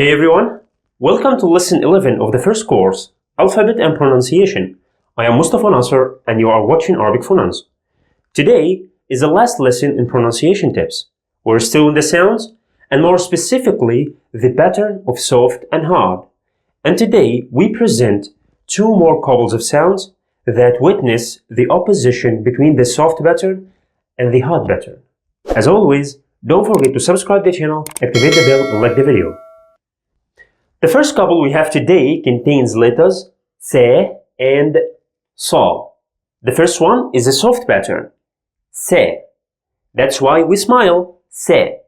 Hey everyone, welcome to lesson 11 of the first course, Alphabet and Pronunciation. I am Mustafa Nasser and you are watching Arabic Phonons. Today is the last lesson in pronunciation tips. We're still in the sounds and more specifically the pattern of soft and hard. And today we present two more couples of sounds that witness the opposition between the soft pattern and the hard pattern. As always, don't forget to subscribe the channel, activate the bell and like the video. The first couple we have today contains letters se and sa. The first one is a soft pattern, se. That's why we smile, se.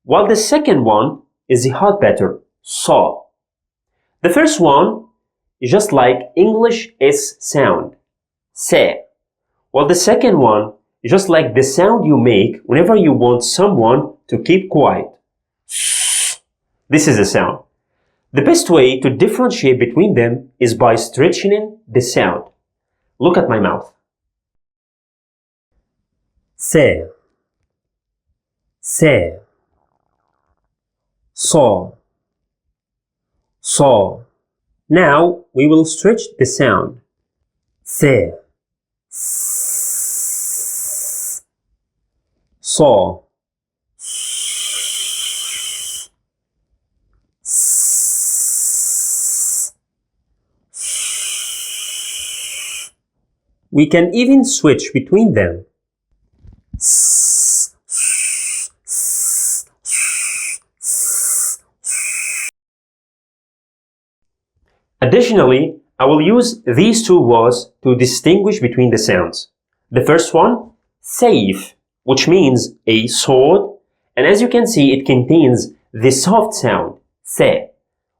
While the second one is the hard pattern, sa. The first one is just like English S sound, se. While the second one is just like the sound you make whenever you want someone to keep quiet. This is the sound. The best way to differentiate between them is by stretching the sound. Look at my mouth. Se, se, sa, sa. Now we will stretch the sound. Se, s, sa, we can even switch between them. Additionally, I will use these two words to distinguish between the sounds. The first one, safe, which means a sword, and as you can see, it contains the soft sound, se.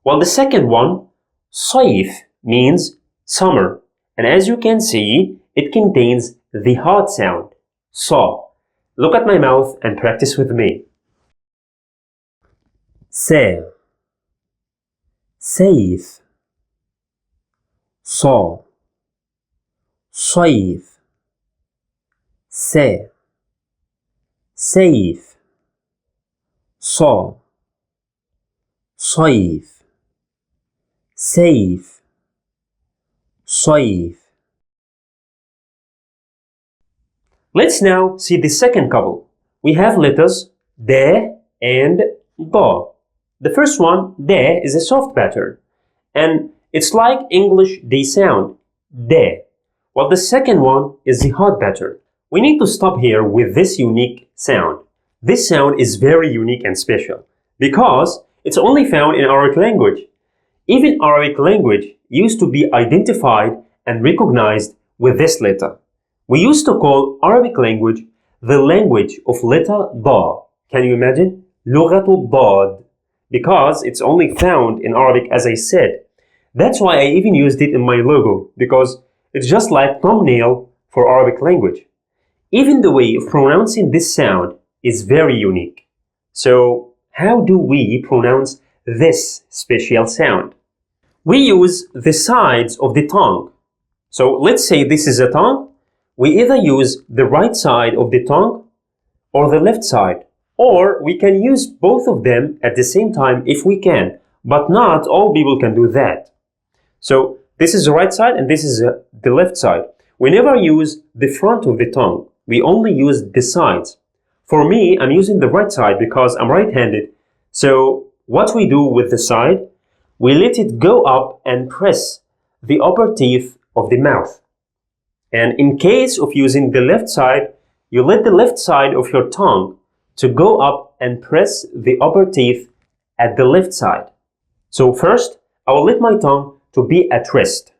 While the second one, saif, means summer, and as you can see, it contains the hard sound, sa. Look at my mouth and practice with me. Se, safe, sa, saif, se, safe, sa, saif, safe, saif. Let's now see the second couple. We have letters de and da. The first one, de, is a soft pattern, and it's like English D sound, de, while the second one is the hard pattern. We need to stop here with this unique sound. This sound is very unique and special because it's only found in Arabic language. Even Arabic language used to be identified and recognized with this letter. We used to call Arabic language the language of letter da. Can you imagine? لغة الضاد. Because it's only found in Arabic, as I said. That's why I even used it in my logo, because it's just like thumbnail for Arabic language. Even the way of pronouncing this sound is very unique. So how do we pronounce this special sound? We use the sides of the tongue. So let's say this is a tongue. We either use the right side of the tongue or the left side, or we can use both of them at the same time if we can, but not all people can do that. So this is the right side and this is the left side. We never use the front of the tongue. We only use the sides. For me, I'm using the right side because I'm right-handed. So what we do with the side, we let it go up and press the upper teeth of the mouth. And in case of using the left side, you let the left side of your tongue to go up and press the upper teeth at the left side. So first, I will let my tongue to be at rest.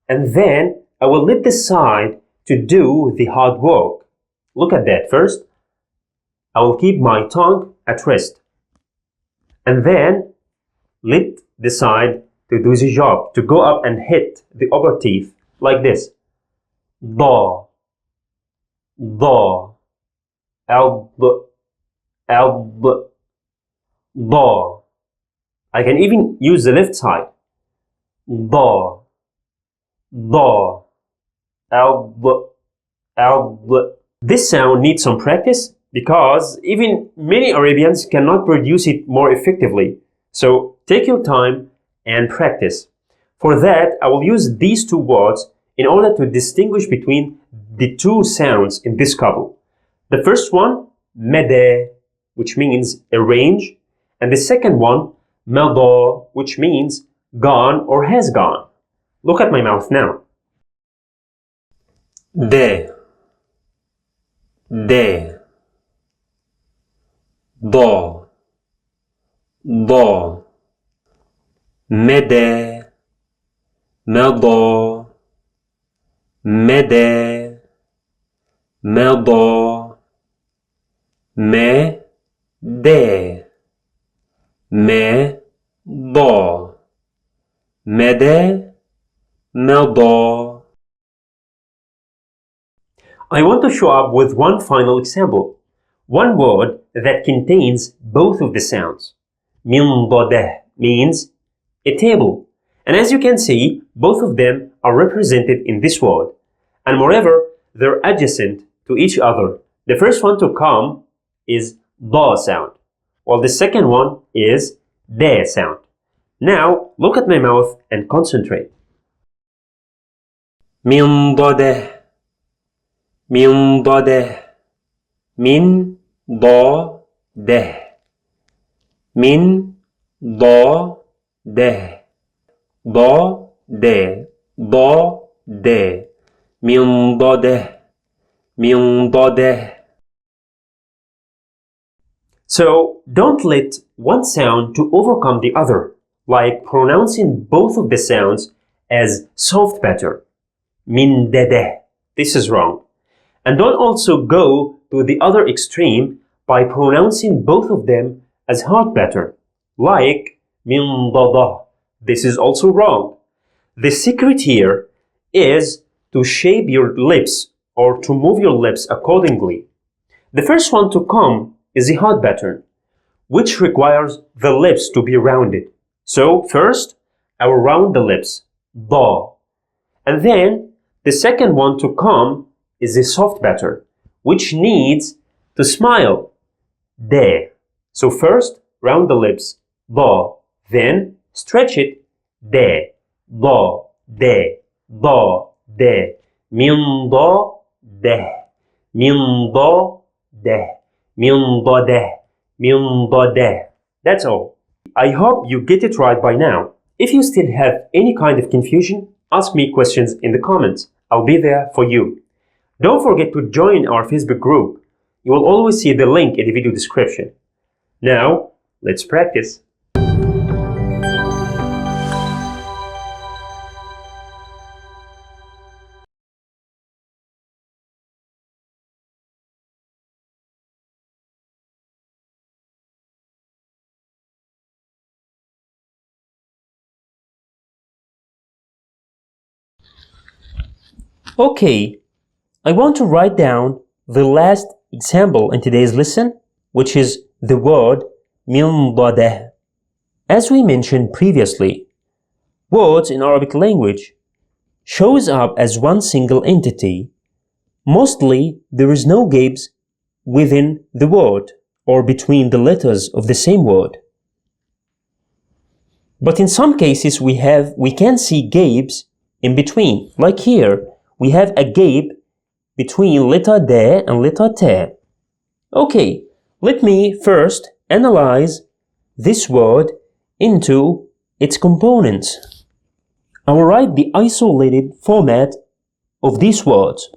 And then I will let the side to do the hard work. Look at that. First, I will keep my tongue at rest. And then let the side to do the job, to go up and hit the upper teeth like this. Da, da, alb, alb, da. I can even use the left side. Da, da, alb, alb. This sound needs some practice because even many Arabians cannot produce it more effectively. So take your time and practice. For that, I will use these two words in order to distinguish between the two sounds in this couple. The first one, mede, which means arrange, and the second one, mada, which means gone or has gone. Look at my mouth now. De, da, mede, mada, mede, mada, me, de, da, mede, meda. I want to show up with one final example. One word that contains both of the sounds. Mindadeh means a table. And as you can see, both of them are represented in this word. And moreover, they're adjacent to each other. The first one to come is da sound, while the second one is de sound. Now, look at my mouth and concentrate. Mindadeh, mindadeh, min da deh, min da deh, da de, da de, mindadeh, mindadeh. So don't let one sound to overcome the other, like pronouncing both of the sounds as soft patter. Min dadeh. This is wrong. And don't also go to the other extreme by pronouncing both of them as hard patter, like min dadah. This is also wrong. The secret here is to shape your lips or to move your lips accordingly. The first one to come is the hard pattern, which requires the lips to be rounded. So first, I will round the lips, da. And then the second one to come is the soft pattern, which needs to smile, de. So first, round the lips, da. Then stretch it, de, da, de, da, de. Min da, de. Min da, de. Mindadeh, mindadeh. That's all. I hope you get it right by now. If you still have any kind of confusion, ask me questions in the comments. I'll be there for you. Don't forget to join our Facebook group. You will always see the link in the video description. Now, let's practice. Okay, I want to write down the last example in today's lesson, which is the word mindadeh. As we mentioned previously, words in Arabic language shows up as one single entity. Mostly, there is no gaps within the word or between the letters of the same word. But in some cases, we can see gaps in between. Like here, we have a gap between letter de and letter te. Okay, let me first analyze this word into its components. I will write the isolated format of these words.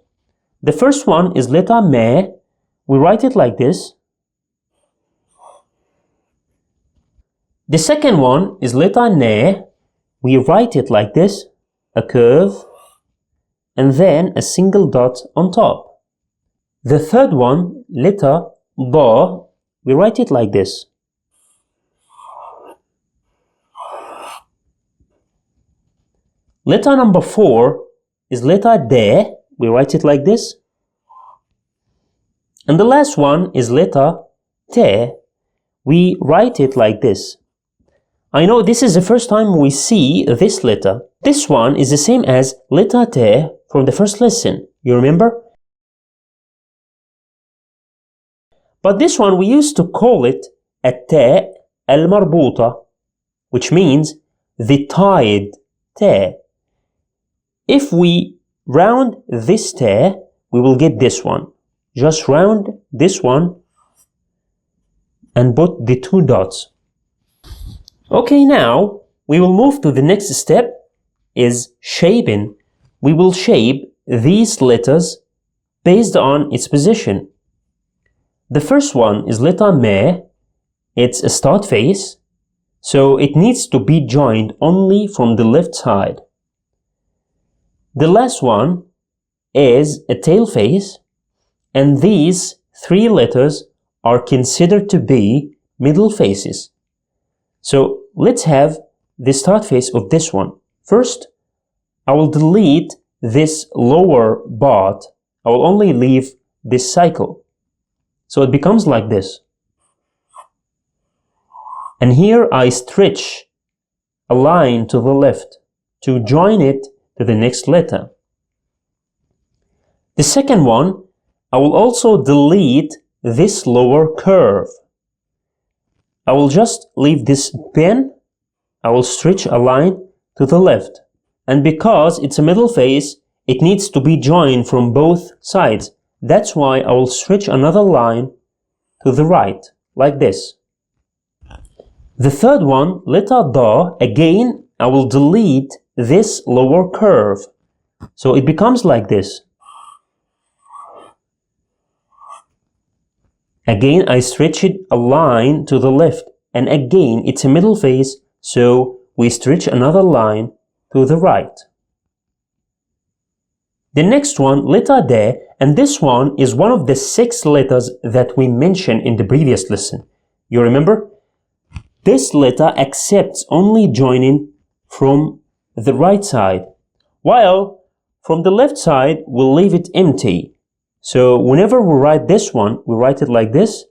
The first one is letter me. We write it like this. The second one is letter ne. We write it like this, a curve, and then a single dot on top. The third one, letter da, we write it like this. Letter number 4 is letter de, we write it like this. And the last one is letter te, we write it like this. I know this is the first time we see this letter. This one is the same as letter te from the first lesson, you remember? But this one we used to call it التاء المربوطة. which means the tied te. If we round this te, we will get this one. Just round this one and put the 2 dots. Okay, now we will move to the next step, is shaping. We will shape these letters based on its position. The first one is letter me. It's a start face, so it needs to be joined only from the left side. The last one is a tail face, and these 3 letters are considered to be middle faces. So let's have the start face of this one. First, I will delete this lower part. I will only leave this cycle. So it becomes like this. And here I stretch a line to the left to join it to the next letter. The second one, I will also delete this lower curve. I will just leave this pen. I will stretch a line to the left. And because it's a middle face, it needs to be joined from both sides. That's why I will stretch another line to the right, like this. The third one, letter da, again, I will delete this lower curve. So it becomes like this. Again, I stretch it a line to the left. And again, it's a middle face, so we stretch another line to the right. The next one, letter D, and this one is one of the 6 letters that we mentioned in the previous lesson. You remember? This letter accepts only joining from the right side, while from the left side, we'll leave it empty. So whenever we write this one, we write it like this,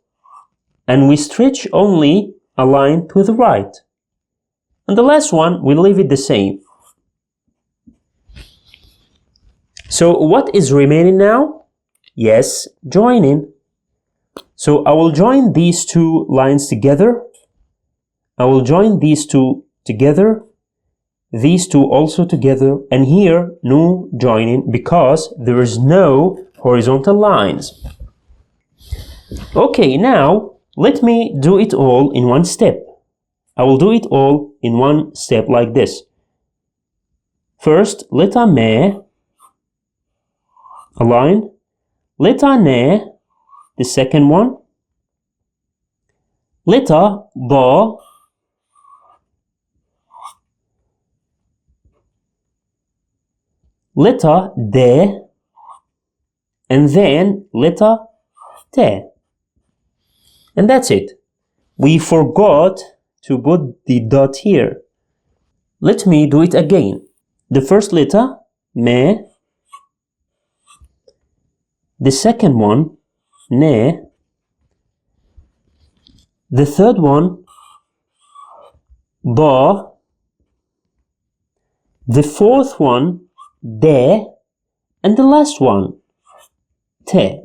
and we stretch only a line to the right. And the last one, we leave it the same. So what is remaining now? Yes, joining. So I will join these 2 lines together. I will join these 2 together, these 2 also together, and here no joining because there is no horizontal lines. Okay, now let me do it all in one step. I will do it all in one step like this. First, letter me, a line. Letter ne, the second one. Letter ba, letter D, and then letter T. And that's it. We forgot to put the dot here. Let me do it again. The first letter, me. The second one, ne. The third one, ba. The fourth one, de. And the last one, te.